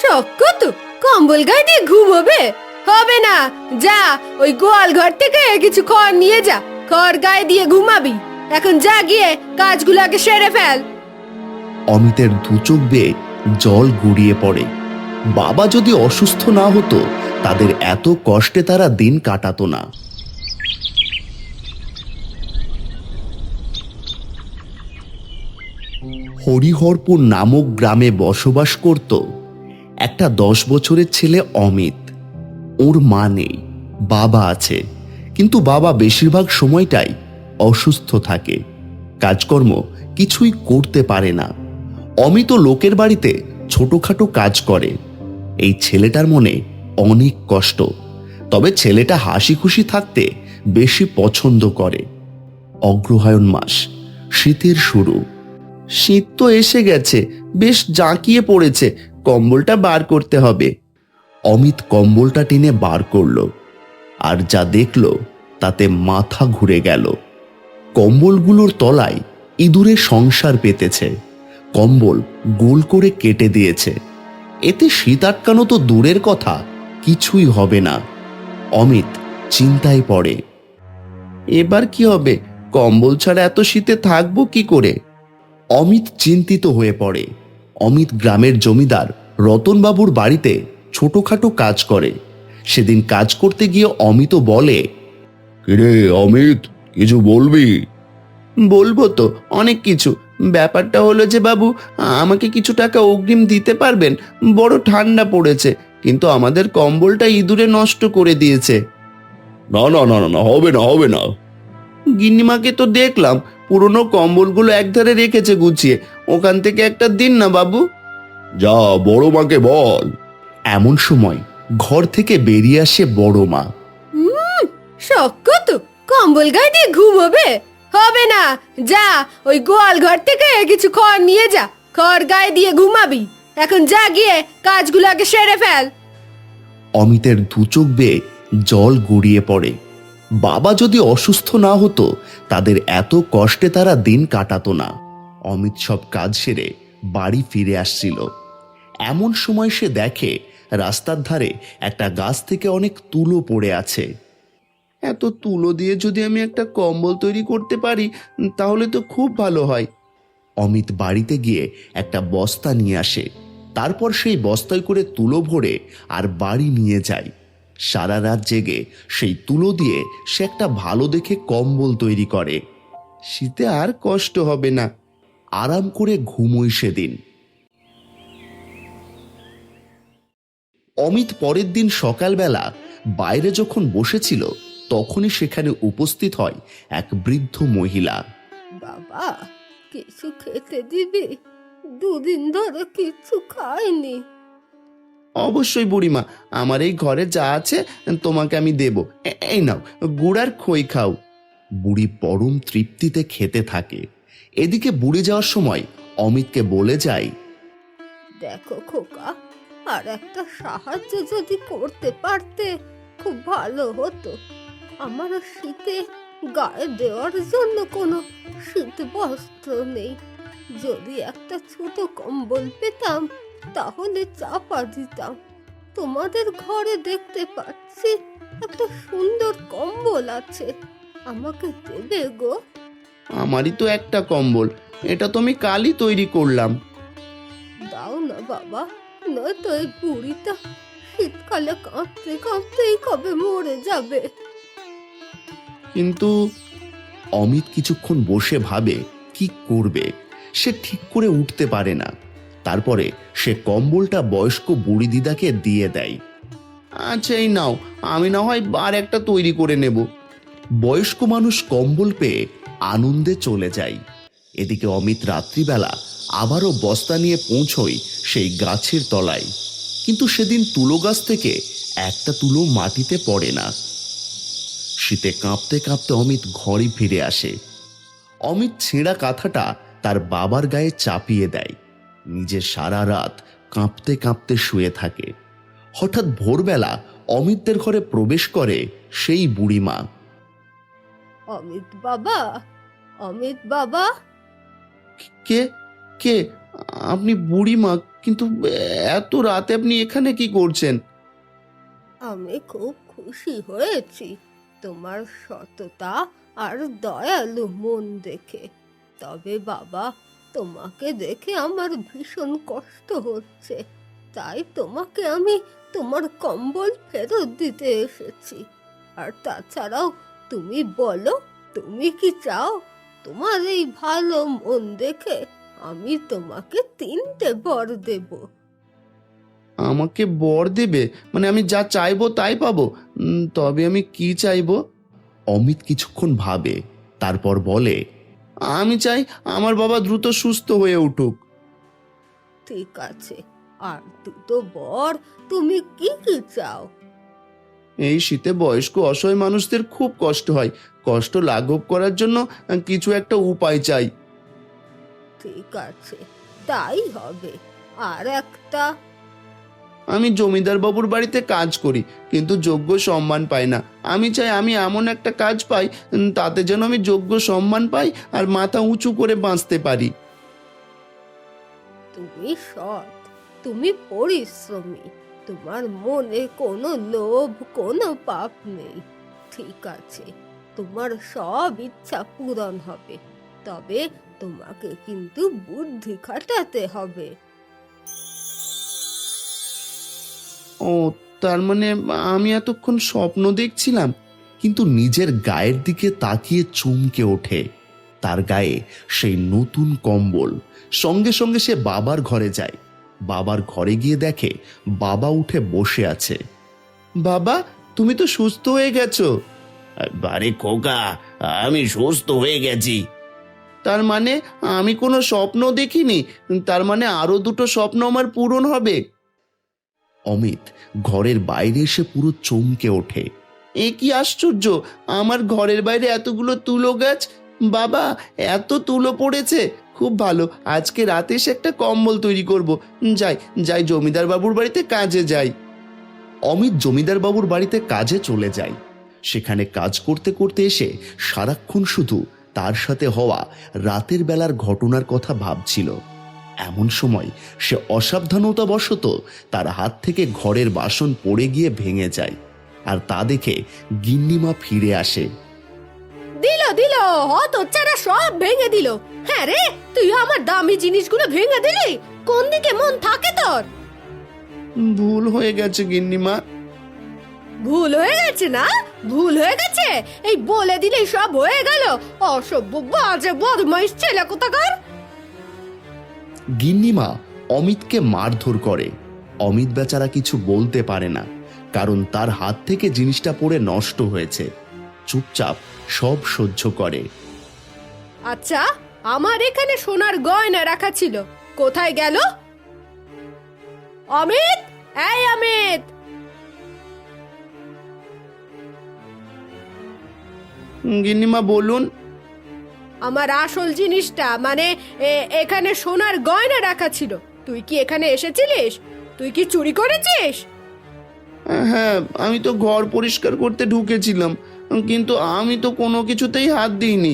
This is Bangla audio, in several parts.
শক্ত তো, কম্বল গায়ে দিয়ে ঘুমোবে? হবে না, যা ওই গোয়াল ঘর থেকে কিছু খড় নিয়ে যা, খড় গায়ে দিয়ে ঘুমাবি। এখন যা গিয়ে কাজগুলো আগে সেরে ফেল। অমিতের দুচোখ বেয়ে জল গড়িয়ে পড়ে। বাবা যদি অসুস্থ না হতো তাদের এত কষ্টে তারা দিন কাটাতো না। হরিহরপুর নামক গ্রামে বসবাস করত একটা 10 বছরের ছেলে অমিত। ওর মা নেই, বাবা আছে, কিন্তু বাবা বেশিরভাগ সময়টাই অসুস্থ থাকে, কাজকর্ম কিছুই করতে পারে না। অমিত লোকের বাড়িতে ছোটখাটো কাজ করে। এই ছেলেটার মনে অনেক কষ্ট, তবে ছেলেটা হাসি খুশি থাকতে বেশি পছন্দ করে। অগ্রহায়ণ মাস, শীতের শুরু। শীত তো এসে গেছে, বেশ জাঁকিয়ে পড়েছে, কম্বলটা বার করতে হবে। অমিত কম্বলটা টেনে বার করল, আর যা দেখল তাতে মাথা ঘুরে গেল। কম্বলগুলোর তলায় ইঁদুরে সংসার পেতেছে, কম্বল গোল করে কেটে দিয়েছে। এতে শীত আটকানো তো দূরের কথা, কিছুই হবে না। অমিত চিন্তায় পড়ে, এবার কি হবে? কম্বল ছাড়া এত শীতে থাকবো কি করে? অমিত চিন্তিত হয়ে পড়ে। অমিত গ্রামের জমিদার রতনবাবুর বাড়িতে ছোটখাটো কাজ করে। সেদিন কাজ করতে গিয়ে অমিত বলে, কিরে অমিত, কিছু বলবি? বলবো তো, অনেক কিছু। ব্যাপারটা হলো যে বাবু, আমাকে কিছু টাকা অগ্রিম দিতে পারবেন? বড় ঠান্ডা পড়েছে, কিন্তু আমাদের কম্বলটা ইঁদুরে নষ্ট করে দিয়েছে। না না না না, হবে না, হবে না। গিন্নিমাকে তো দেখলাম পুরনো কম্বলগুলো একধারে রেখেছে গুছিয়ে, ওখান থেকে একটা দিন না বাবু। যা বড় মাকে বল। এমন সময় ঘর থেকে বেরিয়ে আসে বড় মা। শক্ত তো, কম্বল গায়ে দিয়ে ঘুমোবে? হবে না, যা ওই গোয়াল ঘর থেকে কিছু খড় নিয়ে যা, খড় গায়ে দিয়ে ঘুমাবি। এখন যা গিয়ে কাজগুলো আগে সেরে ফেল। অমিতের দুচোখ বেয়ে জল গড়িয়ে পড়ে। বাবা যদি অসুস্থ না হতো তাদের এত কষ্টে তারা দিন কাটাতো না। অমিত সব কাজ সেরে বাড়ি ফিরে আসছিল। এমন সময় সে দেখে রাস্তার ধারে একটা গাছ থেকে অনেক তুলো পড়ে আছে। এত তুলো দিয়ে যদি আমি একটা কম্বল তৈরি করতে পারি তাহলে তো খুব ভালো হয়। অমিত বাড়িতে গিয়ে একটা বস্তা নিয়ে আসে। তারপর সেই বস্তায় করে তুলো ভরে আর বাড়ি নিয়ে যায়। সারা রাত জেগে সেই তুলো দিয়ে সে একটা ভালো দেখে কম্বল তৈরি করে। শীতে আর কষ্ট হবে না, আরাম করে ঘুমোয় সেদিন। অমিত পরের দিন সকালবেলা বাইরে যখন বসেছিল তখনই সেখানে উপস্থিত হয় এক বৃদ্ধ মহিলা। বাবা, কিছু খেতে দিবি? দুদিন ধরে কিছু খাইনি। অবশ্যই বুড়িমা, আমার এই ঘরে যা আছে তোমাকে আমি দেব। এই নাও, গুড় আর খই খাও। বুড়ি পরম তৃপ্তিতে খেতে থাকে। এদিকে বুড়ি যাওয়ার সময় অমিতকে বলে যায়, দেখো খোকা, আর একটা সাহায্য যদি করতে পারতে খুব ভালো হতো। আমার শীতে গায়ে দেওয়ার জন্য কোনো শীত বস্ত্র নেই। যদি একটা ছোট কম্বল পেতাম তাহলে চাপা দিতাম। তোমাদের ঘরে দেখতে পাচ্ছি একটা সুন্দর কম্বল আছে, আমাকে দেবে গো? আমারই তো একটা কম্বল, এটা তো আমি কালই তৈরি করলাম। দাও না বাবা, নয়তো এই বুড়িটা শীতকালে কাঁপতে কাঁপতেই কবে মরে যাবে। কিন্তু অমিত কিছুক্ষণ বসে ভাবে কি করবে। সে ঠিক করে উঠতে পারে না। তারপরে সে কম্বলটা বয়স্ক বুড়ি দিদাকে দিয়ে দেয়। আচ্ছা, এই নাও, আমি না হয় আর একটা তৈরি করে নেব। বয়স্ক মানুষ কম্বল পেয়ে আনন্দে চলে যায়। এদিকে অমিত রাত্রিবেলা আবারও বস্তা নিয়ে পৌঁছয় সেই গাছের তলায়, কিন্তু সেদিন তুলো গাছ থেকে একটা তুলো মাটিতে পড়ে না। শীতে কাঁপতে কাঁপতে অমিত ঘরে ফিরে আসে। অমিত ছেঁড়া কাঁথাটা তার বাবার গায়ে চাপিয়ে দেয়। নিজে সারা রাত কাঁপতে কাঁপতে শুয়ে থাকে। হঠাৎ ভোরবেলা অমিতদের ঘরে প্রবেশ করে সেই বুড়িমা। অমিত বাবা, অমিত বাবা। কে কে আপনি বুড়িমা, কিন্তু এত রাতে আপনি এখানে কি করছেন? আমি খুব খুশি হয়েছি তোমার সততা আর দয়ালু মন দেখে। তবে বাবা, তোমাকে দেখে আমার ভীষণ কষ্ট হচ্ছে, তাই তোমাকে আমি তোমার কম্বল ফেরত দিতে এসেছি। আর তাছাড়াও তুমি বলো, তুমি কি চাও? তোমার এই ভালো মন দেখে আমি তোমাকে 3টে বর দেব। আমাকে বর দেবে? মানে আমি যা চাইবো তাই পাবো? তবে আমি কি চাইবো? অমিত কিছুক্ষণ ভাবে, তারপর বলে, আমি চাই আমার বাবা দ্রুত সুস্থ হয়ে উঠুক। ঠিক আছে, আর দুটো বর তুমি কি কি চাও? এই শীতে বয়স্ক অসহায় মানুষদের খুব কষ্ট হয়, কষ্ট লাঘব করার জন্য কিছু একটা উপায় চাই। ঠিক আছে, তাই হবে। আর একটা, আমি জমিদার বাবুর বাড়িতে কাজ করি, কিন্তু যোগ্য সম্মান পাই না। আমি চাই আমি এমন একটা কাজ পাই, তাতে যেন আমি যোগ্য সম্মান পাই আর মাথা উঁচু করে বাঁচতে পারি। তুমি সৎ, তুমি পরিশ্রমী, তোমার মনে কোনো লোভ, কোনো পাপ নেই। ঠিক আছে, তোমার সব ইচ্ছা পূরণ হবে, তবে তোমাকে কিন্তু বুদ্ধি খাটাতে হবে। ও, তার মানে আমি এতক্ষণ স্বপ্ন দেখছিলাম? কিন্তু নিজের গায়ের দিকে তাকিয়ে চমকে ওঠে। তার গায়ে সেই নতুন কম্বল। সঙ্গে সঙ্গে সে বাবার ঘরে যায়। বাবার ঘরে গিয়ে দেখে বাবা উঠে বসে আছে। বাবা, তুমি তো সুস্থ হয়ে গেছো। আরে খোকা, আমি সুস্থ হয়ে গেছি। তার মানে আমি কোনো স্বপ্ন দেখিনি? তার মানে আরো দুটো স্বপ্ন আমার পূরণ হবে। অমিত ঘরের বাইরে এসে পুরো চমকে ওঠে। এ কি আশ্চর্য! আমার ঘরের বাইরে এতগুলো তুলো গাছ! বাবা, এত তুলো পড়েছে! খুব ভালো, আজকে রাতে এসে একটা কম্বল তৈরি করব। যাই যাই জমিদার বাবুর বাড়িতে কাজে যাই। অমিত জমিদার বাবুর বাড়িতে কাজে চলে যায়। সেখানে কাজ করতে করতে এসে সারাক্ষণ শুধু তার সাথে হওয়া রাতের বেলার ঘটনার কথা ভাবছিল। এমন সময় সে অসাবধানতাবশত তার হাত থেকে ঘরের বাসন পড়ে গিয়ে ভেঙে যায়, আর তা দেখে গিন্নিমা ফিরে আসে। দিল দিল, হতচ্ছাড়া সব ভেঙে দিল। হ্যাঁ রে, তুই আমার দামি জিনিসগুলো ভেঙে দিলি? কোন দিকে মন থাকে তোর? ভুল হয়ে গেছে গিন্নিমা। ভুল হয়ে গেছে না? ভুল হয়ে গেছে এই বলে দিলেই সব হয়ে গেল? অসভ্য, বাজে, বদমাইশ ছেলে কোথাকার! গিন্নিমা অমিতকে মারধর করে। অমিত বেচারা কিছু বলতে পারে না, কারণ তার হাত থেকে জিনিসটা পড়ে নষ্ট হয়েছে। চুপচাপ সব সহ্য করে। আচ্ছা, আমার এখানে সোনার গয়না রাখা ছিল, কোথায় গেল? অমিত, এই অমিত! গিন্নিমা বলুন। আমার আসল জিনিসটা, মানে এখানে সোনার গয়না রাখা ছিল, তুই কি এখানে এসেছিলিস? তুই কি চুরি করেছিস? হ্যাঁ, আমি তো ঘর পরিষ্কার করতে ঢুকেছিলাম, কিন্তু আমি তো কোনো কিছুতেই হাত দিইনি।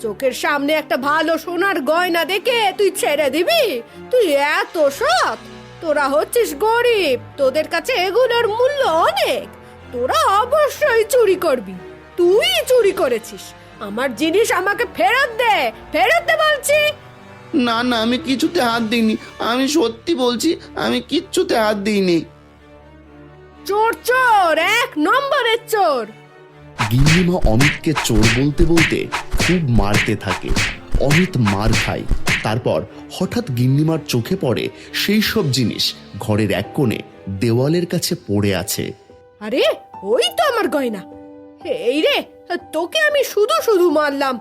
চোখের সামনে একটা ভালো সোনার গয়না দেখে তুই ছেড়ে দিবি? তুই এত সৎ! তোরা হচ্ছিস গরিব, তোদের কাছে এগুলোর মূল্য অনেক। তোরা অবশ্যই চুরি করবি। তুই চুরি করেছিস। আমার জিনিস আমাকে ফেরত দে, ফেরত দে বলছি। না না, আমি কিছুতে হাত দিইনি, আমি সত্যি বলছি, আমি কিচ্ছুতে হাত দিইনি। চোর, চোর, 1 নম্বরের চোর! গিন্নিমা অমিতকে চোর বলতে বলতে খুব মারতে থাকে। অমিত মার খায়। তারপর হঠাৎ গিন্নিমার চোখে পড়ে সেই সব জিনিস ঘরের এক কোণে দেওয়ালের কাছে পড়ে আছে। আরে, ওই তো আমার গয়না! এই রে, তোকে আমি শুধু শুধু মারলাম।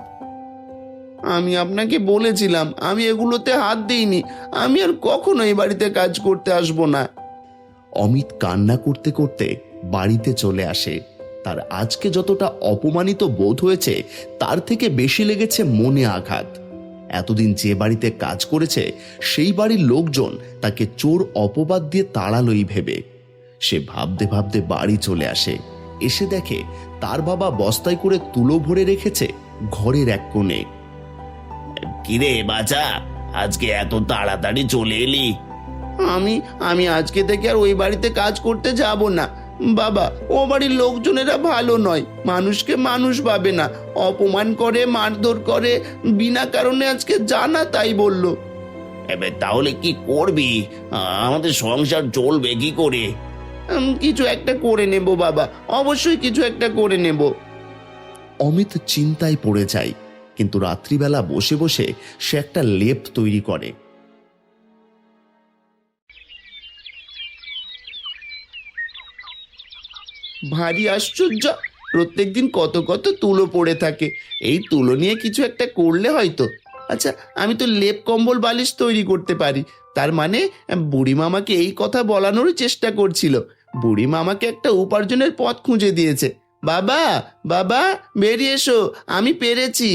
আমি আপনাকে বলেছিলাম আমি এগুলোতে হাত দিইনি, আমি আর কখনো এই বাড়িতে কাজ করতে আসবো না। অমিত কান্না করতে করতে বাড়িতে চলে আসে। তার আজকে যতটা অপমানিত বোধ হয়েছে, তার থেকে বেশি লেগেছে মনে আঘাত। এতদিন যে বাড়িতে কাজ করেছে সেই বাড়ির লোকজন তাকে চোর অপবাদ দিয়ে তাড়ালোই ভেবে। সে ভাবতে ভাবতে বাড়ি চলে আসে। এসে দেখে তার বাবা বস্তায় করে তুলো ভরে রেখেছে ঘরের এক কোণে। কিরে বাছা, আজকে এত তাড়াতাড়ি চলে এলি? আমি আমি আজকে থেকে আর ওই বাড়িতে কাজ করতে যাব না বাবা। ও বাড়ির লোকজনেরা ভালো নয়, মানুষকে মানুষ ভাবে না, অপমান করে, মারধর করে, বিনা কারণে আজকে জানা তাই বলল। এবার তাহলে কি করবি? আমাদের সংসার চলবে কি করে? কিছু একটা করে নেব বাবা, অবশ্যই কিছু একটা করে নেব। অমিত চিন্তায় পড়ে যায়, কিন্তু রাত্রিবেলা বসে বসে সে একটা লেপ তৈরি করে। ভারী আশ্চর্য, প্রত্যেকদিন কত কত তুলো পড়ে থাকে, এই তুলো নিয়ে কিছু একটা করলে হয়তো। আচ্ছা, আমি তো লেপ কম্বল বালিশ তৈরি করতে পারি। তার মানে বুড়িমা আমাকে এই কথা বলানোরই চেষ্টা করছিল। বুড়িমা আমাকে একটা উপার্জনের পথ খুঁজে দিয়েছে। বাবা, বাবা, বেরিয়ে এসো, আমি পেরেছি।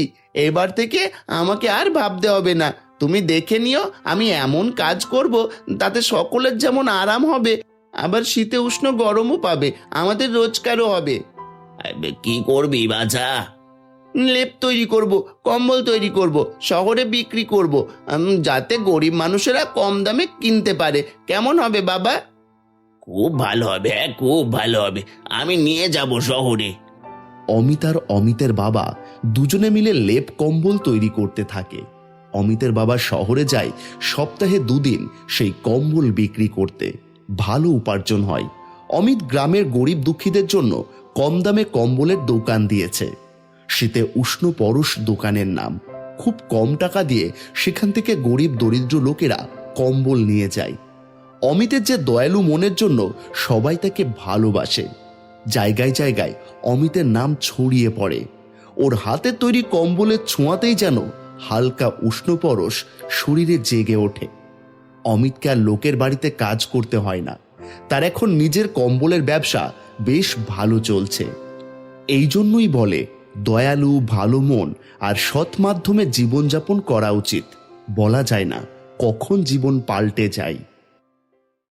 এবার থেকে আমাকে আর ভাবতে হবে না। তুমি দেখে নিও, আমি এমন কাজ করব তাতে সকলের যেমন আরাম হবে, আবার শীতে উষ্ণ গরমও পাবে, আমাদের রোজগারও হবে। কি করবি বাছা? লেপ তৈরি করব, কম্বল তৈরি করব, শহরে বিক্রি করব, যাতে গরিব মানুষেরা কম দামে কিনতে পারে। কেমন হবে বাবা? খুব ভালো হবে, হ্যাঁ খুব ভালো হবে, আমি নিয়ে যাব শহরে। অমিত আর অমিতের বাবা দুজনে মিলে লেপ কম্বল তৈরি করতে থাকে। অমিতের বাবা শহরে যায় সপ্তাহে 2 দিন সেই কম্বল বিক্রি করতে। ভালো উপার্জন হয়। অমিত গ্রামের গরিব দুঃখীদের জন্য কম দামে কম্বলের দোকান দিয়েছে। শীতে উষ্ণ পরশ দোকানের নাম। খুব কম টাকা দিয়ে সেখান থেকে গরিব দরিদ্র লোকেরা কম্বল নিয়ে যায়। অমিতের যে দয়ালু মনের জন্য সবাই তাকে ভালোবাসে। জায়গায় জায়গায় অমিতের নাম ছড়িয়ে পড়ে। ওর হাতে তৈরি কম্বলের ছোঁয়াতেই যেন হালকা উষ্ণ পরশ শরীরে জেগে ওঠে। অমিতকে আর লোকের বাড়িতে কাজ করতে হয় না। তার এখন নিজের কম্বলের ব্যবসা বেশ ভালো চলছে। এই জন্যই বলে, দয়ালু, ভালো মন আর সৎ মাধ্যমে জীবনযাপন করা উচিত। বলা যায় না কখন জীবন পাল্টে যায়।